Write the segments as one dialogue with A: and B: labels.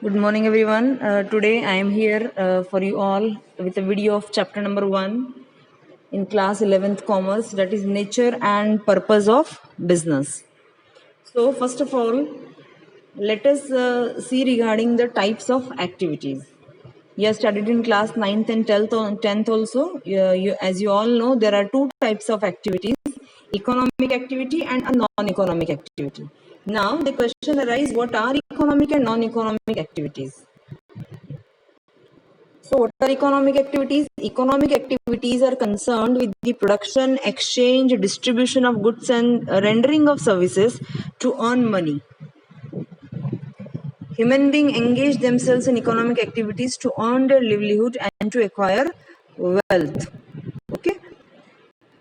A: Good morning, everyone. Today I am here for you all with a video of chapter number 1 in class 11th Commerce, that is nature and purpose of business. So, first of all, let us see regarding the types of activities. You have studied in class 9th and 10th also. As you all know, there are two types of activities, economic activity and a non-economic activity. Now, the question arises, what are economic and non-economic activities? So, what are economic activities? Economic activities are concerned with the production, exchange, distribution of goods, and rendering of services to earn money. Human beings engage themselves in economic activities to earn their livelihood and to acquire wealth. Okay,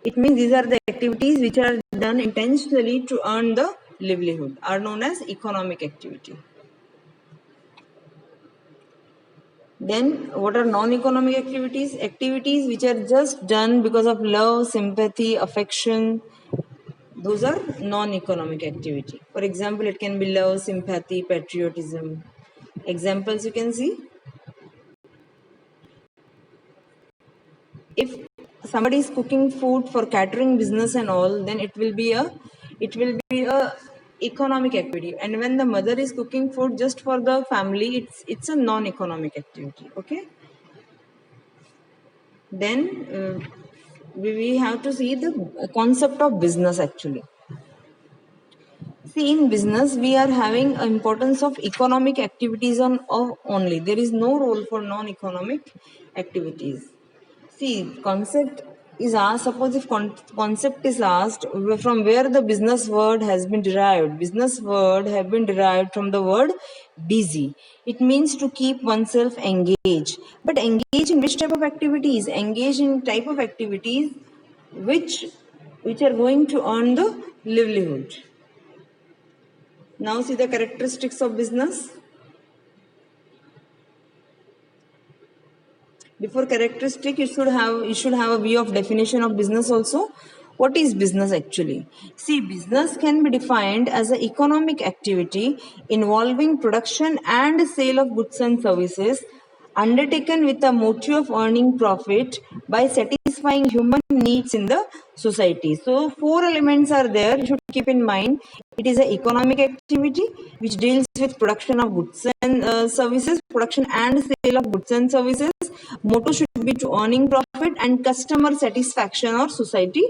A: it means these are the activities which are done intentionally to earn the livelihood, are known as economic activity. Then, what are non-economic activities? Activities which are just done because of love, sympathy, affection. Those are non-economic activity. For example, it can be love, sympathy, patriotism. Examples you can see. If somebody is cooking food for catering business and all, then it will be a economic activity. And when the mother is cooking food just for the family, it's a non-economic activity. Okay. Then we have to see the concept of business actually. See, in business, we are having importance of economic activities only. There is no role for non-economic activities. See, concept is asked, suppose if concept is asked from where the business word has been derived. Business word have been derived from the word busy. It means to keep oneself engaged. But engage in which type of activities? Engage in type of activities which are going to earn the livelihood. Now see the characteristics of business. Before characteristic, you should have a view of definition of business also. What is business actually? See, business can be defined as an economic activity involving production and sale of goods and services undertaken with the motive of earning profit by satisfying human needs in the society. So, four elements are there. You should keep in mind. It is an economic activity which deals with production of goods and services, production and sale of goods and services. Motto should be to earning profit and customer satisfaction or society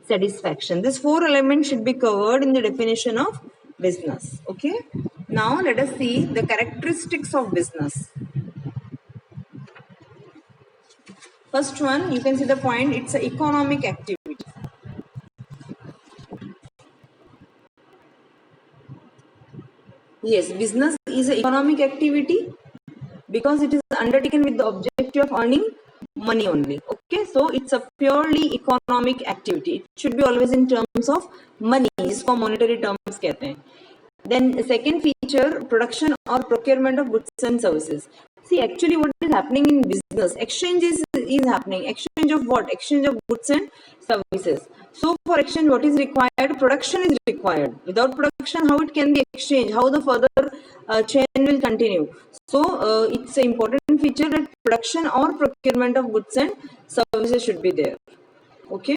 A: satisfaction. These four elements should be covered in the definition of business. Okay. Now let us see the characteristics of business. First one, you can see the point, it's an economic activity. Yes, business is an economic activity because it is undertaken with the objective of earning money only. Okay, so it's a purely economic activity. It should be always in terms of money, इसको monetary terms कहते हैं. Then second feature, production or procurement of goods and services. See, actually what is happening in business, exchange is happening. Exchange of what? Exchange of goods and services. So for exchange, what is required? Production is required. Without production, how it can be exchanged? How the further chain will continue? So it's an important feature that production or procurement of goods and services should be there. Okay.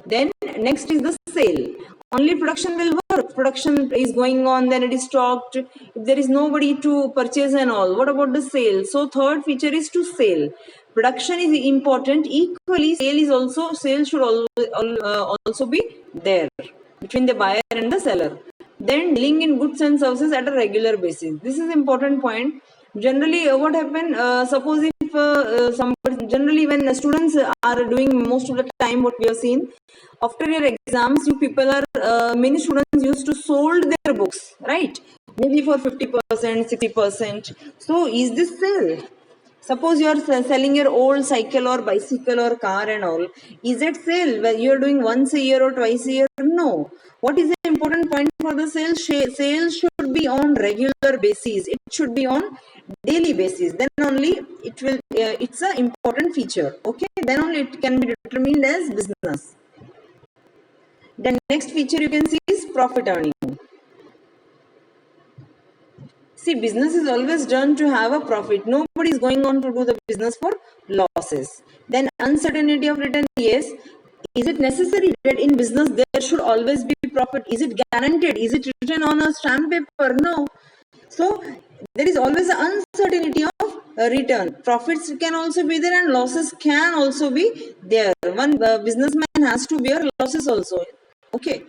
A: Then next is the sale. Only production will work. Production is going on, then it is stocked. If there is nobody to purchase and all, what about the sale? So third feature is to sell. Production is important. Equally, sale should also be there between the buyer and the seller. Then dealing in goods and services at a regular basis. This is important point. Generally, what happen? Suppose if generally when students are doing most of the time, what we have seen after your exams, you people are many students used to sold their books, right? Maybe for 50%, 60%. So, is this sale? Suppose you are selling your old cycle or bicycle or car and all. Is it sale? Well, you are doing once a year or twice a year? No. What is the important point for the sale? Sales should be on regular basis. It should be on daily basis. Then only it will. It's an important feature. Okay. Then only it can be determined as business. The next feature you can see is profit earning. See, business is always done to have a profit. Nobody is going on to do the business for losses. Then uncertainty of return, yes. Is it necessary that in business there should always be profit? Is it guaranteed? Is it written on a stamp paper? No. So there is always an uncertainty of return. Profits can also be there and losses can also be there. One businessman has to bear losses also. Okay.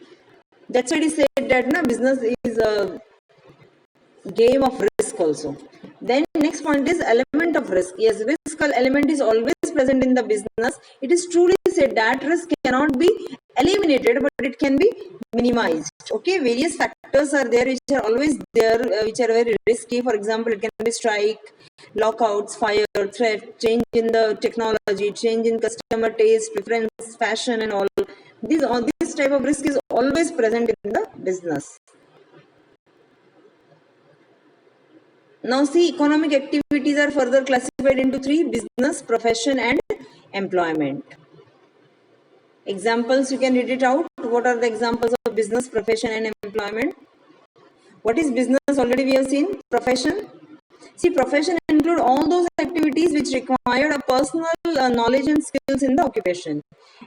A: That's why it is said that business is a game of risk also. Then next point is element of risk. Yes, risk element is always present in the business. It is truly said that risk cannot be eliminated, but it can be minimized. Okay, various factors are there which are always there, which are very risky. For example, it can be strike, lockouts, fire, threat, change in the technology, change in customer taste, preference, fashion, and all. This type of risk is always present in the business. Now see, economic activities are further classified into three: business, profession, and employment. Examples, you can read it out. What are the examples of business, profession, and employment? What is business? Already we have seen. Profession. See, profession include all those activities which require a personal knowledge and skills in the occupation.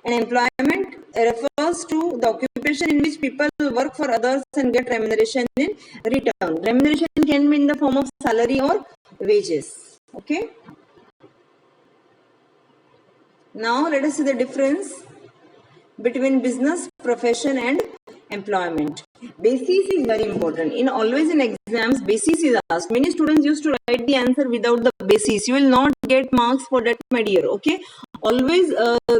A: And employment refers to the occupation in which people work for others and get remuneration in return. Remuneration can be in the form of salary or wages. Okay. Now let us see the difference between business, profession, and employment. Basis is very important. Always in exams, basis is asked. Many students used to write the answer without the basis. You will not get marks for that, my dear. Okay. Always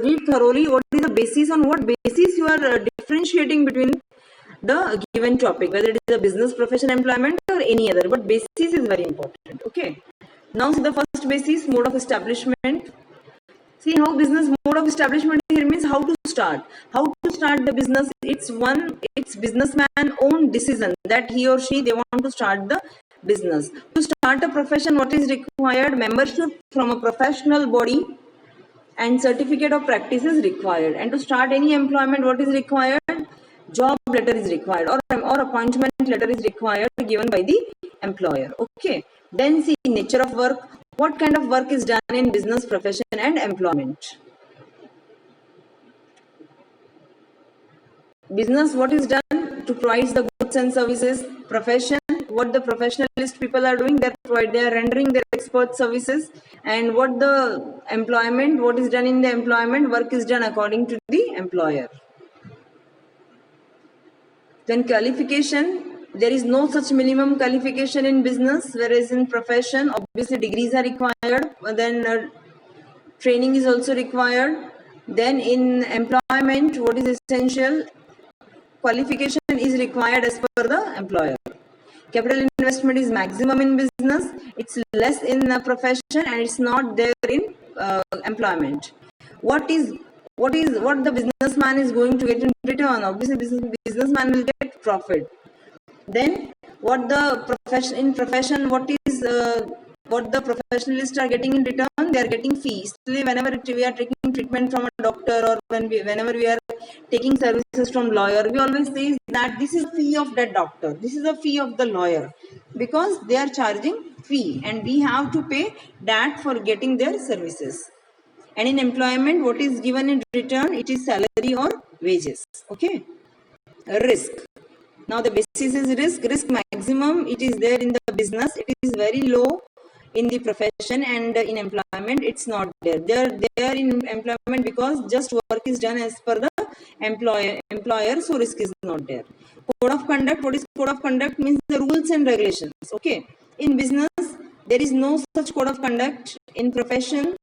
A: read thoroughly what is the basis, on what basis you are differentiating between the given topic, whether it is a business, profession, employment, or any other. But basis is very important. Okay. Now see the first basis, mode of establishment. See how business mode of establishment here means how to start. How to start the business? It's businessman own decision that he or she they want to start the business. To start a profession, what is required? Membership from a professional body and certificate of practice is required. And to start any employment, what is required? Job letter is required, or appointment letter is required given by the employer. Okay. Then see nature of work. What kind of work is done in business, profession, and employment? Business, what is done? To provide the goods and services. Profession, what the professionalist people are doing, they are rendering their expert services. And what the employment, what is done in the employment, work is done according to the employer. Then qualification, there is no such minimum qualification in business, whereas in profession, obviously degrees are required, then training is also required. Then in employment, what is essential? Qualification is required as per the employer. Capital investment is maximum in business, it's less in profession, and it's not there in employment. What the businessman is going to get in return? Obviously, businessman will get profit. Then what the profession, what the professionalists are getting in return? They are getting fees. Whenever we are taking treatment from a doctor, or whenever we are taking services from lawyer, we always say that this is a fee of that doctor, this is a fee of the lawyer, because they are charging fee and we have to pay that for getting their services. And in employment, what is given in return? It is salary or wages. Okay. Risk. Now the basis is risk. Risk maximum, it is there in the business. It is very low in the profession, and in employment it's not there. They are in employment because just work is done as per the employer, so risk is not there. Code of conduct. What is code of conduct? Means the rules and regulations. Okay. In business, there is no such code of conduct. In profession,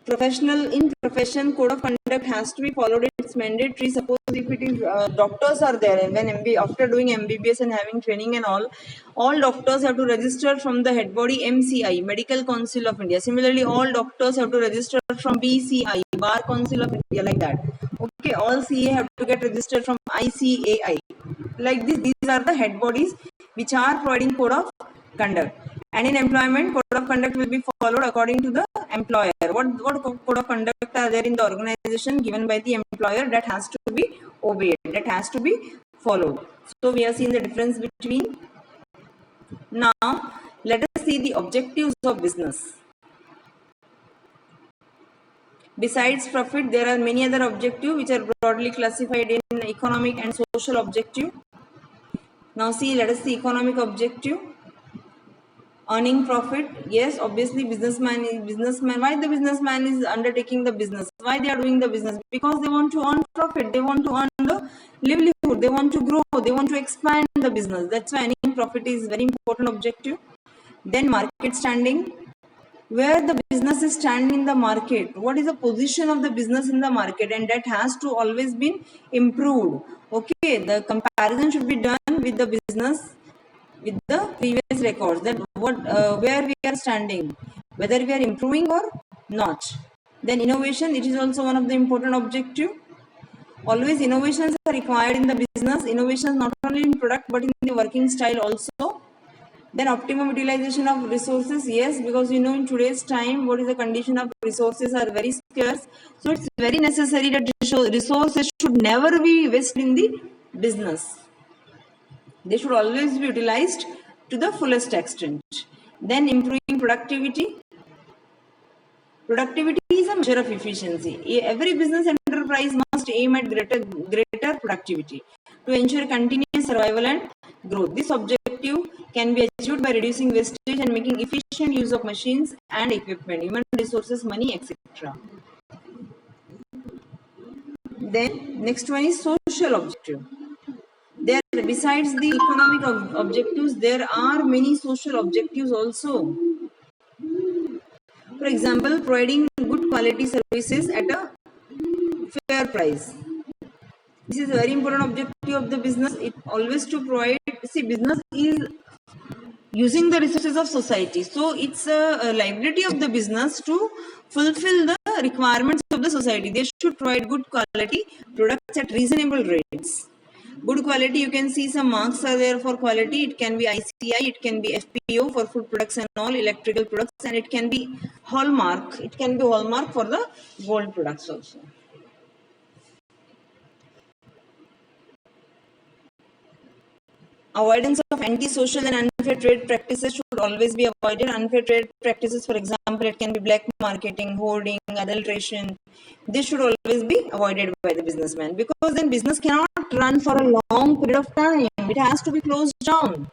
A: code of conduct has to be followed. It's mandatory. Suppose if it is doctors are there, and when after doing MBBS and having training and all doctors have to register from the head body MCI, Medical Council of India. Similarly, all doctors have to register from BCI, Bar Council of India, like that. Okay, all CA have to get registered from ICAI. Like this, these are the head bodies which are providing code of conduct. And in employment, code of conduct will be followed according to the employer. What code of conduct are there in the organization given by the employer, that has to be obeyed, that has to be followed. So we have seen the difference between Now, let us see the objectives of business. Besides profit, there are many other objectives which are broadly classified in economic and social objective. Now see, let us see economic objective. Earning profit. Yes, obviously businessman. Why the businessman is undertaking the business? Why they are doing the business? Because they want to earn profit. They want to earn the livelihood. They want to grow. They want to expand the business. That's why earning profit is very important objective. Then market standing. Where the business is standing in the market, what is the position of the business in the market, and that has to always be improved. Okay, the comparison should be done with the business with the previous records, that where we are standing, whether we are improving or not. Then innovation, it is also one of the important objective. Always innovations are required in the business. Innovations not only in product but in the working style also. Then optimum utilization of resources. Yes, because you know in today's time what is the condition of resources are very scarce. So it's very necessary that resources should never be wasted in the business. They should always be utilized to the fullest extent. Then improving productivity. Productivity is a measure of efficiency. Every business enterprise must aim at greater productivity to ensure continuous survival and growth. This objective can be achieved by reducing wastage and making efficient use of machines and equipment, human resources, money, etc. Then next one is social objective. There, besides the economic objectives, there are many social objectives also. For example, providing good quality services at a fair price. This is a very important objective of the business. It always to provide. See, business is using the resources of society, so it's a liability of the business to fulfill the requirements of the society. They should provide good quality products at reasonable rates. Good quality, you can see some marks are there for quality. It can be ICI, it can be FPO for food products and all, electrical products, and it can be hallmark. It can be hallmark for the gold products also. Avoidance of anti-social and unfair trade practices should always be avoided. Unfair trade practices, for example, it can be black marketing, hoarding, adulteration. This should always be avoided by the businessman, because then business cannot run for a long period of time. It has to be closed down.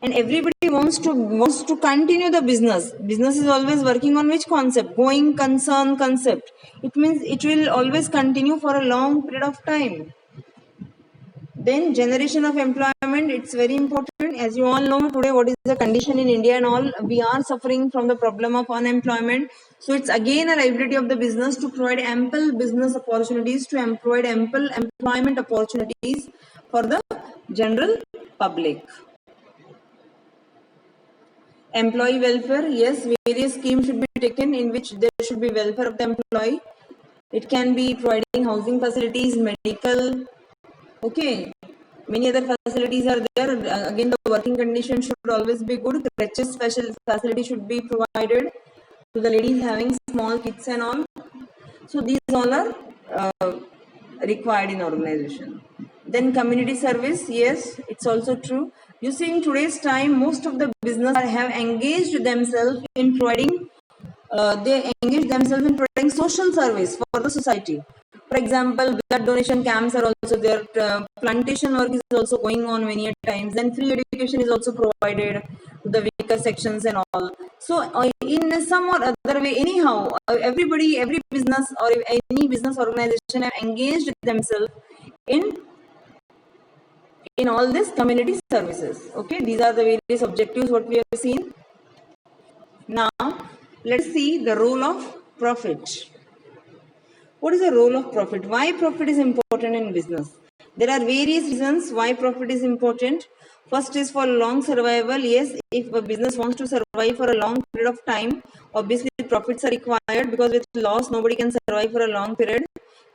A: And everybody wants to continue the business. Business is always working on which concept? Going concern concept. It means it will always continue for a long period of time. Then generation of employment, it's very important. As you all know today what is the condition in India and all, we are suffering from the problem of unemployment. So it's again a liability of the business to provide ample business opportunities, to provide ample employment opportunities for the general public. Employee welfare, yes, various schemes should be taken in which there should be welfare of the employee. It can be providing housing facilities, medical, okay, many other facilities are there. Again, the working condition should always be good. Crutches special facility should be provided to the ladies having small kids and all. So these all are required in organization. Then community service, yes, it's also true. You see, in today's time, most of the business have engaged themselves in providing. They engage themselves in providing social service for the society. For example, blood donation camps are also there. Plantation work is also going on many times. Then free education is also provided to the weaker sections and all. So in some or other way, anyhow, every business or any business organization have engaged themselves in all these community services. Okay, these are the various objectives what we have seen. Now, let's see the role of profit. What is the role of profit? Why profit is important in business? There are various reasons why profit is important. First is for long survival. Yes, if a business wants to survive for a long period of time, obviously profits are required, because with loss nobody can survive for a long period.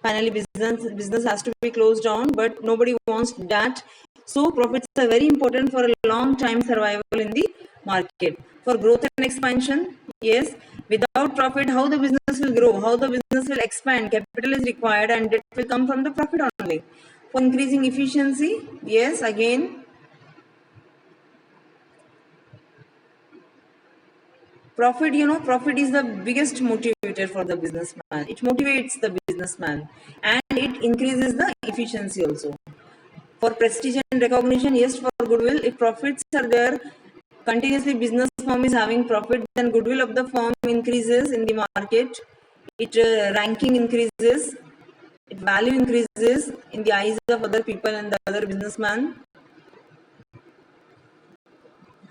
A: Finally, business has to be closed down, but nobody wants that. So profits are very important for a long time survival in the market. For growth and expansion, yes, without profit, how the business will grow, how the business will expand? Capital is required and it will come from the profit only. For increasing efficiency, yes, again, Profit, you know, profit is the biggest motivator for the businessman. It motivates the businessman and it increases the efficiency also. For prestige and recognition, yes, for goodwill, if profits are there, continuously business firm is having profit, then goodwill of the firm increases in the market, it ranking increases, it value increases in the eyes of other people and the other businessman.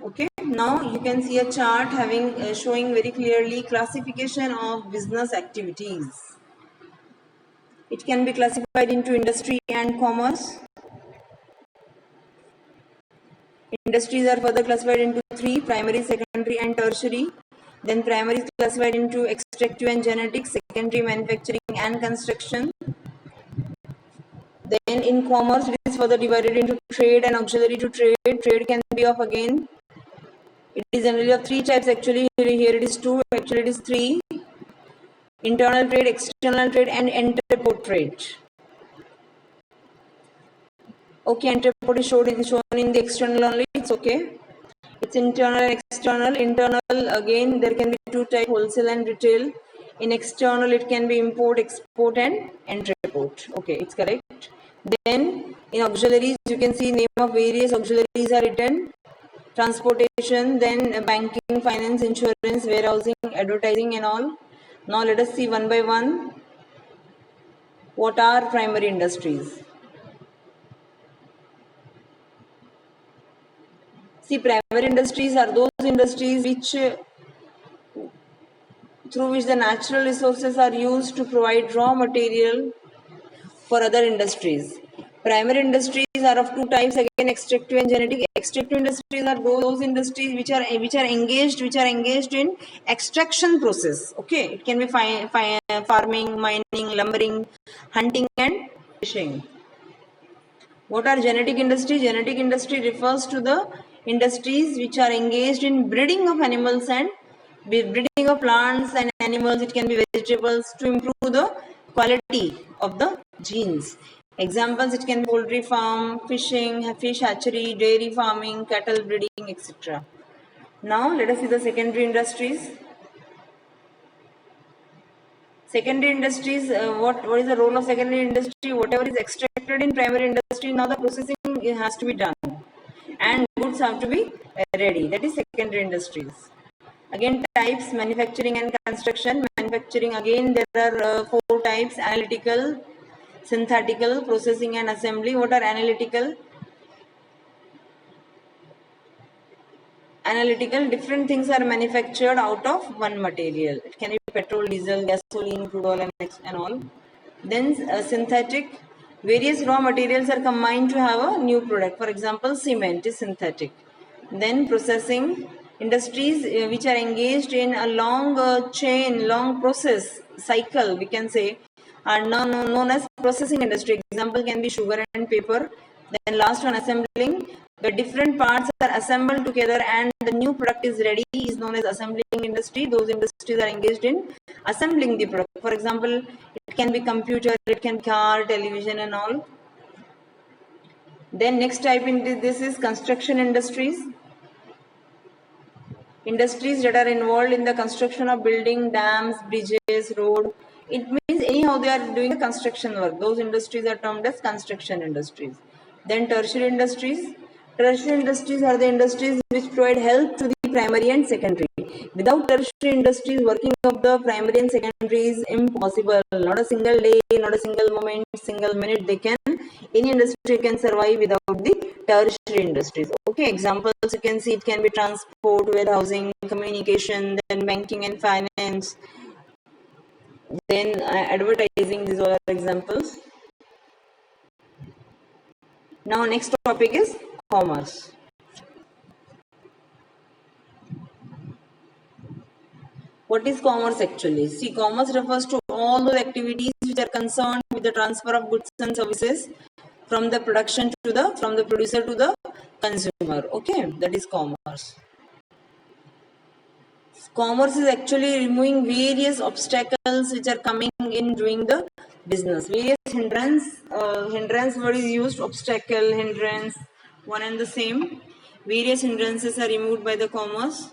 A: Okay, now you can see a chart having showing very clearly classification of business activities. It can be classified into industry and commerce. Industries are further classified into three: primary, secondary, and tertiary. Then primary is classified into extractive and genetics, secondary manufacturing and construction. Then in commerce, it is further divided into trade and auxiliary to trade. Trade can be of again, it is generally of three types actually. Here it is two, actually it is three: internal trade, external trade, and entrepot trade. Okay, entrepot is shown in the external only, it's okay. It's internal and external. Internal, again, there can be two types, wholesale and retail. In external, it can be import, export, and entrepot. Okay, it's correct. Then, in auxiliaries, you can see name of various auxiliaries are written. Transportation, then banking, finance, insurance, warehousing, advertising, and all. Now, let us see one by one. What are primary industries? See, primary industries are those industries through which the natural resources are used to provide raw material for other industries. Primary industries are of two types, again extractive and genetic. Extractive industries are those industries which are engaged in extraction process. Okay, it can be farming, mining, lumbering, hunting, and fishing. What are genetic industry? Genetic industry refers to the industries which are engaged in breeding of animals and breeding of plants and animals. It can be vegetables to improve the quality of the genes. Examples, it can be poultry farm, fishing, fish hatchery, dairy farming, cattle breeding, etc. Now let us see the secondary industries. Secondary industries, what is the role of secondary industry? Whatever is extracted in primary industry, now the processing has to be done and goods have to be ready. That is secondary industries. Again, types: manufacturing and construction. Manufacturing, again there are four types: analytical, synthetical, processing, and assembly. What are analytical? Analytical, different things are manufactured out of one material. It can be petrol, diesel, gasoline, crude oil, and all. Then synthetic, various raw materials are combined to have a new product. For example, cement is synthetic. Then processing, industries which are engaged in a long chain, long process cycle, we can say, are now known as processing industry. Example can be sugar and paper. Then last one, assembling. The different parts are assembled together and the new product is ready, is known as assembling industry. Those industries are engaged in assembling the product. For example, it can be computer, it can be car, television, and all. Then next type in this is construction industries. Industries that are involved in the construction of building, dams, bridges, road. It means anyhow they are doing the construction work. Those industries are termed as construction industries. Then tertiary industries. Tertiary industries are the industries which provide help to the primary and secondary. Without tertiary industries, working of the primary and secondary is impossible. Not a single day, not a single moment, single minute any industry can survive without the tertiary industries. Okay, examples you can see, it can be transport, warehousing, communication, then banking and finance, then advertising. These all are examples. Now next topic is commerce. What is commerce actually? See, commerce refers to all those activities which are concerned with the transfer of goods and services from the production to from the producer to the consumer. Okay, that is commerce. Commerce is actually removing various obstacles which are coming in doing the business. Various hindrance word is used, obstacle, hindrance, one and the same. Various hindrances are removed by the commerce.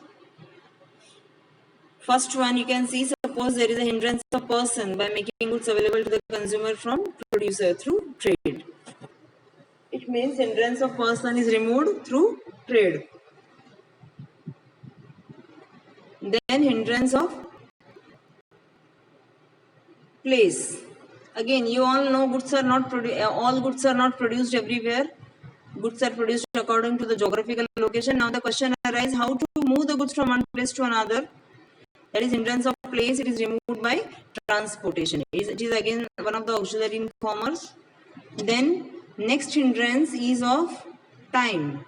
A: First one you can see, suppose there is a hindrance of person by making goods available to the consumer from producer through trade. It means hindrance of person is removed through trade. Then hindrance of place. Again, you all know goods are not all goods are not produced everywhere. Goods are produced according to the geographical location. Now the question arises, how to move the goods from one place to another? That is hindrance of place. It is removed by transportation. It is again one of the auxiliary in commerce. Then next hindrance is of time.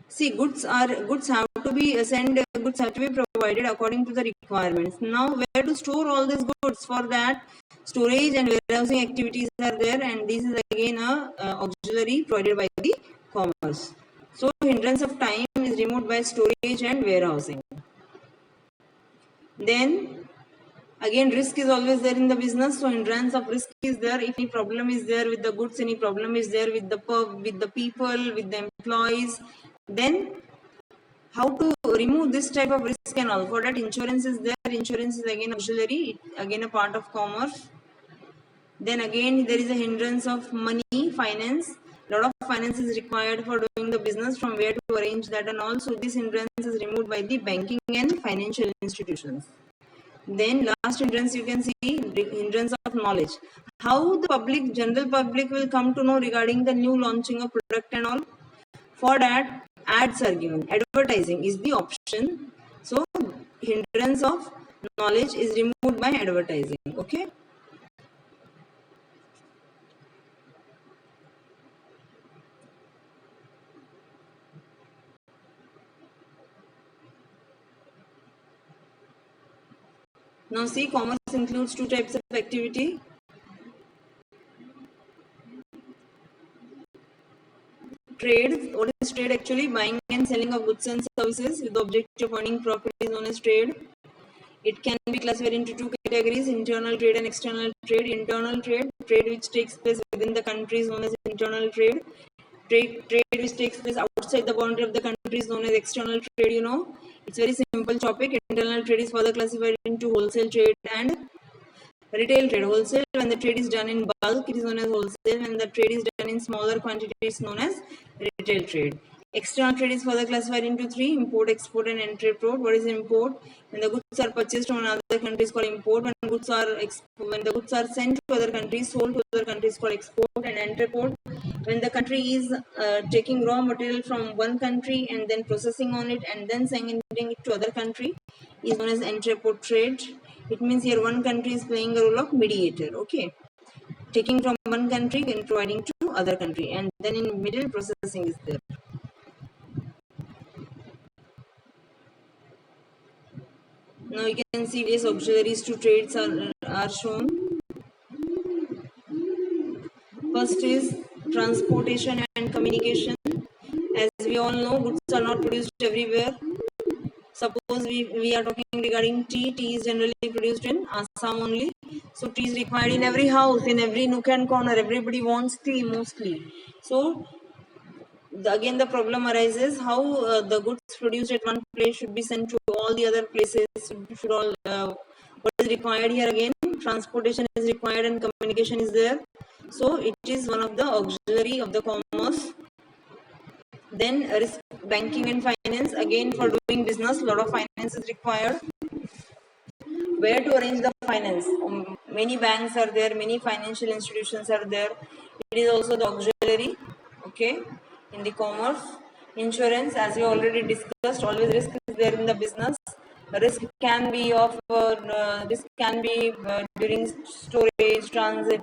A: See, goods have to be sent. Goods have to be provided according to the requirements. Now, where to store all these goods? For that, storage and warehousing activities are there, and this is again a auxiliary provided by the commerce. So, hindrance of time is removed by storage and warehousing. Then, again, risk is always there in the business. So, hindrance of risk is there. If any problem is there with the goods, any problem is there with the people, with the employees, then how to remove this type of risk and all. For that, insurance is there. Insurance is again auxiliary, again a part of commerce. Then again there is a hindrance of money, finance. Lot of finance is required for doing the business, from where to arrange that and all. So this hindrance is removed by the banking and financial institutions. Then last hindrance you can see, hindrance of knowledge. How the general public will come to know regarding the new launching of product and all. For that, ads are given. Advertising is the option. So hindrance of knowledge is removed by advertising. Okay. Now see, commerce includes two types of activity. Trade. What is trade actually? Buying and selling of goods and services with the objective of earning profit is known as trade. It can be classified into two categories: internal trade and external trade. Internal trade, trade which takes place within the country is known as internal trade. Trade which takes place outside the boundary of the country is known as external trade. You know, it's very simple topic. Internal trade is further classified into wholesale trade and retail trade. Wholesale, when the trade is done in bulk, it is known as wholesale. When the trade is done in smaller quantity, it is known as retail trade. External trade is further classified into three: import, export, and entreport. What is import? When the goods are purchased from another country is called import. When the goods are sent to other countries, sold to other countries, called export. And entreport, when the country is taking raw material from one country and then processing on it and then sending it to other country, is known as entreport trade. It means here one country is playing a role of mediator. Okay, taking from one country and providing to other country, and then in middle processing is there. Now you can see various auxiliaries to trades are shown. First is transportation and communication. As we all know, goods are not produced everywhere. Suppose we are talking regarding tea. Tea is generally produced in Assam only. So tea is required in every house, in every nook and corner. Everybody wants tea mostly. So again the problem arises, how the goods produced at one place should be sent to all the other places. What is required here? Again, transportation is required and communication is there. So it is one of the auxiliary of the commerce. Then risk, banking and finance. Again, for doing business, lot of finance is required. Where to arrange the finance? Many banks are there, many financial institutions are there. It is also the auxiliary. Okay, in the commerce. Insurance, as we already discussed, always risk is there in the business. Risk can be during storage, transit.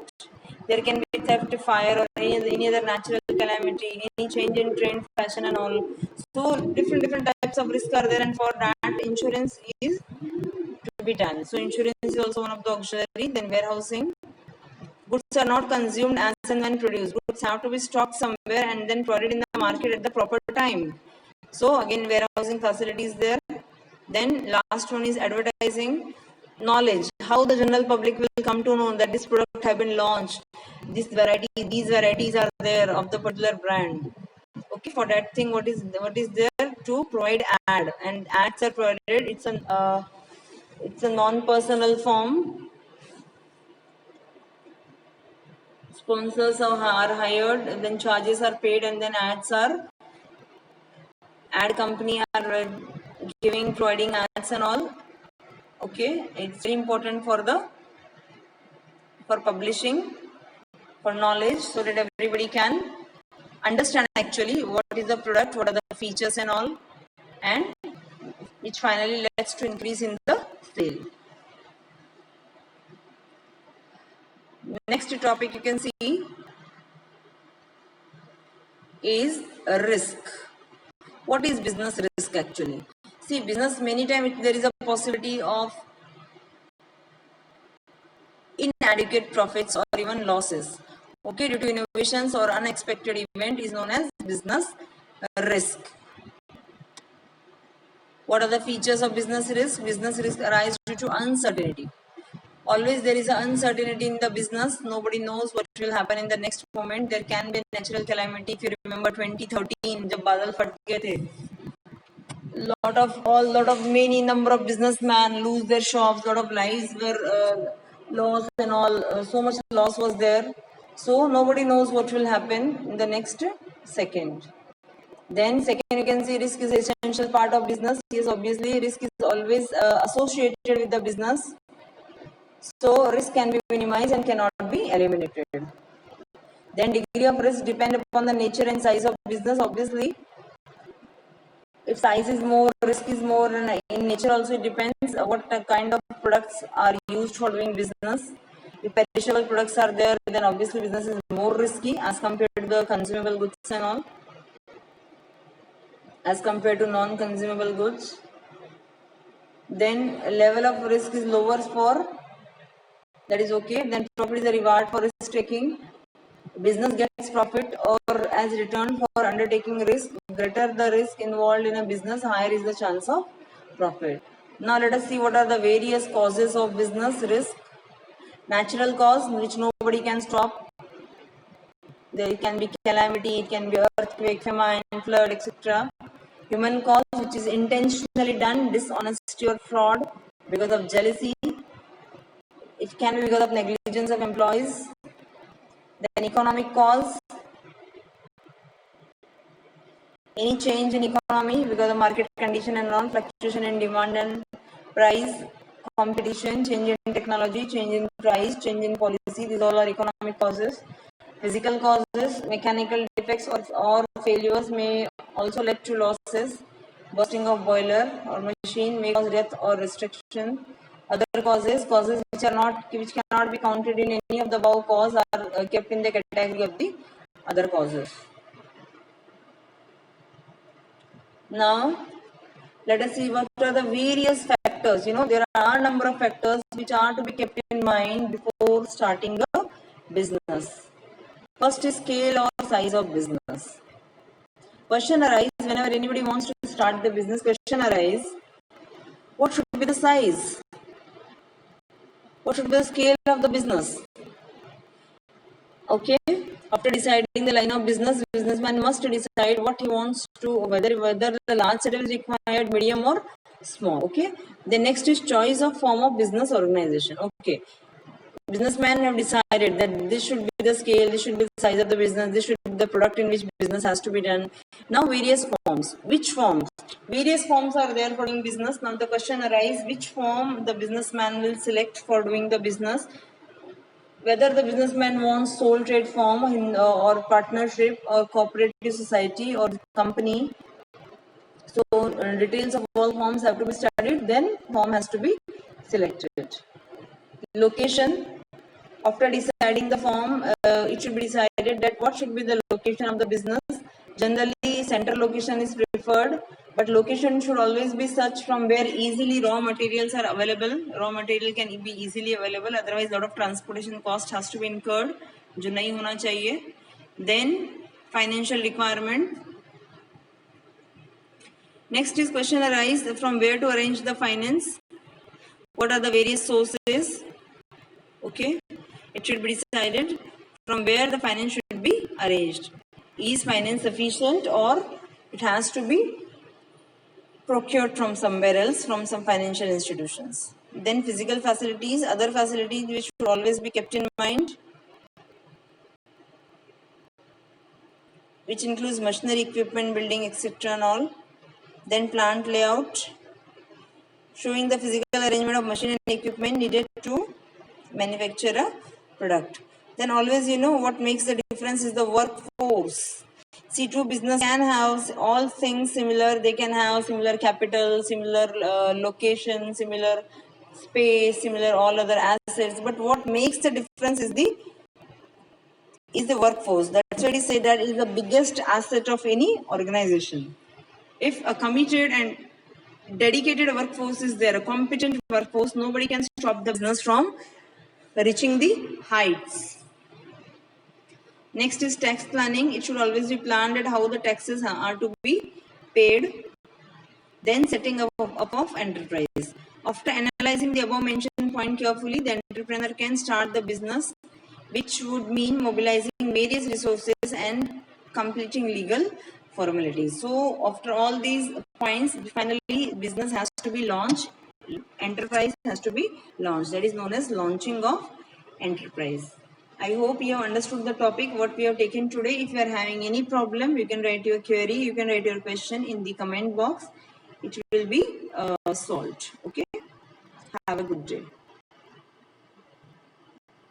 A: There can be theft, fire, or any other natural calamity, any change in trend, fashion, and all. So different types of risk are there, and for that insurance is to be done. So insurance is also one of the auxiliary. Then warehousing. Goods are not consumed as and when produced. Goods have to be stocked somewhere and then provided in the market at the proper time. So again, warehousing facilities there. Then last one is advertising. Knowledge. How the general public will come to know that this product have been launched. These varieties are there of the particular brand. Okay, for that thing, what is there? To provide ad, and ads are provided. It's an It's a non-personal form. Sponsors are hired, and then charges are paid, and then ad company are providing ads and all. Okay, it's very important for publishing, for knowledge, so that everybody can understand actually what is the product, what are the features and all, and which finally leads to increase in the sale. Next topic you can see is risk. What is business risk actually? See, business, many times there is a possibility of inadequate profits or even losses. Okay, due to innovations or unexpected event is known as business risk. What are the features of business risk? Business risk arises due to uncertainty. Always there is an uncertainty in the business. Nobody knows what will happen in the next moment. There can be a natural calamity. If you remember 2013, जब बादल फट गए थे, lot of many number of businessmen lose their shops. Lot of lives were lost and all. So much loss was there. So nobody knows what will happen in the next second. Then second, you can see risk is essential part of business. Yes, obviously risk is always associated with the business. So risk can be minimized and cannot be eliminated. Then degree of risk depend upon the nature and size of business. Obviously, if size is more, risk is more, and in nature also it depends what kind of products are used for doing business. If perishable products are there, then obviously business is more risky as compared to the consumable goods and all, as compared to non-consumable goods. Then level of risk is lower for, that is okay. Then profit is a reward for risk taking. Business gets profit or as return for undertaking risk. Greater the risk involved in a business, higher is the chance of profit. Now let us see what are the various causes of business risk. Natural cause, which nobody can stop. There can be calamity, it can be earthquake, famine, flood, etc. Human cause, which is intentionally done, dishonesty or fraud because of jealousy. It can be because of negligence of employees. Then economic cause, any change in economy because of market condition and non fluctuation in demand and price, competition, change in technology, change in price, change in policy. These all are economic causes. Physical causes, mechanical defects or failures may also lead to losses. Bursting of boiler or machine may cause death or restriction. Other causes which cannot be counted in any of the above cause are kept in the category of the other causes. Now, let us see what are the various factors. There are a number of factors which are to be kept in mind before starting a business. First is scale or size of business. Question arises whenever anybody wants to start the business. Question arises, what should be the size? What should be the scale of the business? Okay. After deciding the line of business, businessman must decide what he wants to, whether the large setup is required, medium or small. Okay. The next is choice of form of business organization. Okay. Businessmen have decided that this should be the scale, this should be the size of the business, this should be the product in which business has to be done. Now various forms. Which forms? Various forms are there for doing business. Now the question arises, which form the businessman will select for doing the business? Whether the businessman wants sole trade form or partnership or cooperative society or company. So details of all forms have to be studied, then form has to be selected. Location. After deciding the form, it should be decided that what should be the location of the business. Generally, central location is preferred, but location should always be such from where easily raw materials are available. Raw material can be easily available, otherwise lot of transportation cost has to be incurred, जो नहीं होना चाहिए. Then financial requirement. Next is question arise from where to arrange the finance. What are the various sources? Okay. It should be decided from where the finance should be arranged. Is finance sufficient or it has to be procured from somewhere else, from some financial institutions? Then physical facilities, other facilities which should always be kept in mind, which includes machinery, equipment, building, etc. and all. Then plant layout, showing the physical arrangement of machine and equipment needed to manufacture a product. Then always, what makes the difference is the workforce. See, two business can have all things similar. They can have similar capital, similar location, similar space, similar all other assets. But what makes the difference is the workforce. That's why we say that is the biggest asset of any organization. If a committed and dedicated workforce is there, a competent workforce, nobody can stop the business from reaching the heights. Next is tax planning. It should always be planned at how the taxes are to be paid. Then setting up of enterprise. After analyzing the above mentioned point carefully, the entrepreneur can start the business, which would mean mobilizing various resources and completing legal formalities. So after all these points, finally business has to be launched, enterprise has to be launched. That is known as launching of enterprise. I hope you have understood the topic what we have taken today. If you are having any problem, you can write your query, you can write your question in the comment box. It will be solved. Okay. Have a good day.